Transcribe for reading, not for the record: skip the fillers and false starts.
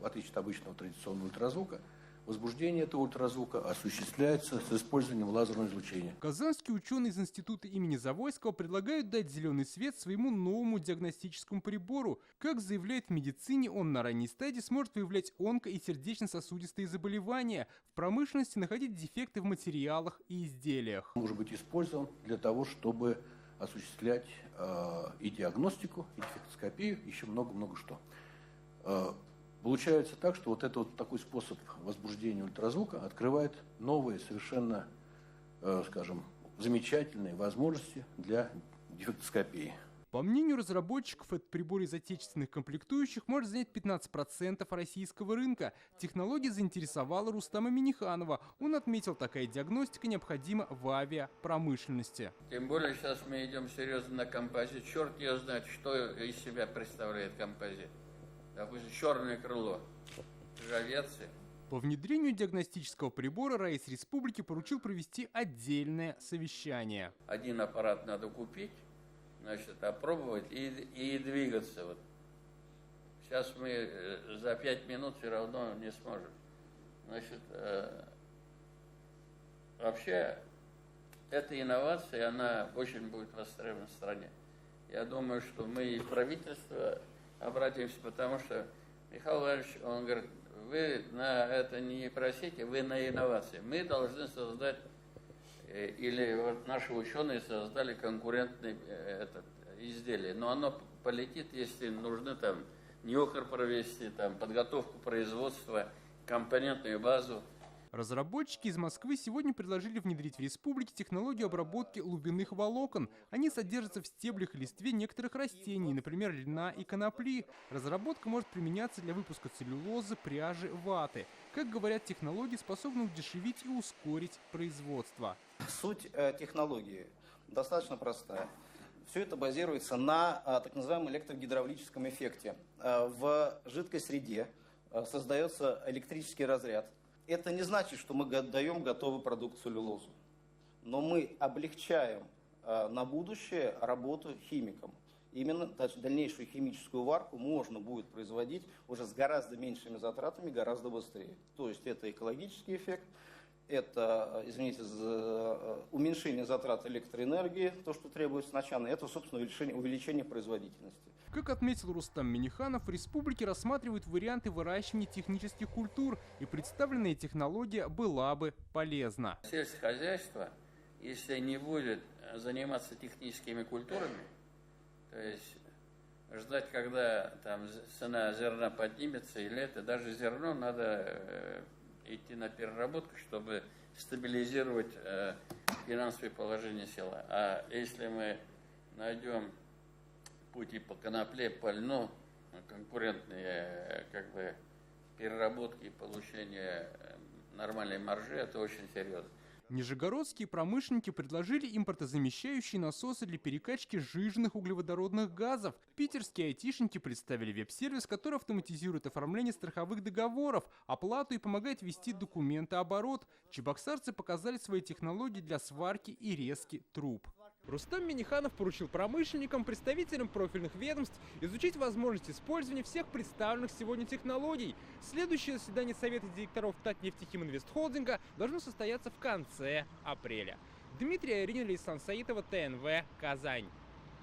отличие от обычного традиционного ультразвука, возбуждение этого ультразвука осуществляется с использованием лазерного излучения. Казанские ученые из института имени Завойского предлагают дать зеленый свет своему новому диагностическому прибору. Как заявляют в медицине, он на ранней стадии сможет выявлять онко- и сердечно-сосудистые заболевания, в промышленности находить дефекты в материалах и изделиях. Может быть использован для того, чтобы осуществлять и диагностику, и дефектоскопию, еще много-много что. Получается так, что такой способ возбуждения ультразвука открывает новые, совершенно, скажем, замечательные возможности для дефектоскопии. По мнению разработчиков, этот прибор из отечественных комплектующих может занять 15% российского рынка. Технология заинтересовала Рустама Минниханова. Он отметил, такая диагностика необходима в авиапромышленности. Тем более сейчас мы идем серьезно на композит. Черт ее знает, что из себя представляет композит. Допустим, черное крыло. Это же авиация. По внедрению диагностического прибора Раис Республики поручил провести отдельное совещание. Один аппарат надо купить, значит, опробовать и двигаться. Вот. Сейчас мы за 5 минут все равно не сможем. Значит, вообще, эта инновация, она очень будет востребована в стране. Я думаю, что мы и правительство обратимся, потому что Михаил Владимирович, он говорит, вы на это не просите, вы на инновации. Мы должны создать, или вот наши ученые создали конкурентное изделие, но оно полетит, если нужно там нюхер провести, там подготовку производства, компонентную базу. Разработчики из Москвы сегодня предложили внедрить в республике технологию обработки лубяных волокон. Они содержатся в стеблях и листве некоторых растений, например, льна и конопли. Разработка может применяться для выпуска целлюлозы, пряжи, ваты. Как говорят, технологии способны удешевить и ускорить производство. Суть технологии достаточно простая. Все это базируется на так называемом электрогидравлическом эффекте. В жидкой среде создается электрический разряд. Это не значит, что мы даем готовый продукт целлюлозу, но мы облегчаем на будущее работу химикам. Именно дальнейшую химическую варку можно будет производить уже с гораздо меньшими затратами, гораздо быстрее. То есть это экологический эффект, это, извините, уменьшение затрат электроэнергии, то, что требуется сначала, это, собственно, увеличение производительности. Как отметил Рустам Минниханов, в республике рассматривают варианты выращивания технических культур, и представленная технология была бы полезна. Сельское хозяйство, если не будет заниматься техническими культурами, то есть ждать, когда там цена зерна поднимется, или это даже зерно надо идти на переработку, чтобы стабилизировать финансовое положение села. А если мы найдем пути по конопле, по льну, конкурентные переработки и получения нормальной маржи, это очень серьезно. Нижегородские промышленники предложили импортозамещающие насосы для перекачки сжиженных углеводородных газов. Питерские айтишники представили веб-сервис, который автоматизирует оформление страховых договоров, оплату и помогает вести документооборот. Чебоксарцы показали свои технологии для сварки и резки труб. Рустам Минниханов поручил промышленникам, представителям профильных ведомств изучить возможность использования всех представленных сегодня технологий. Следующее заседание Совета директоров Татнефтехиминвестхолдинга должно состояться в конце апреля. Дмитрий Аринин, Лейсан Саитова, ТНВ, Казань.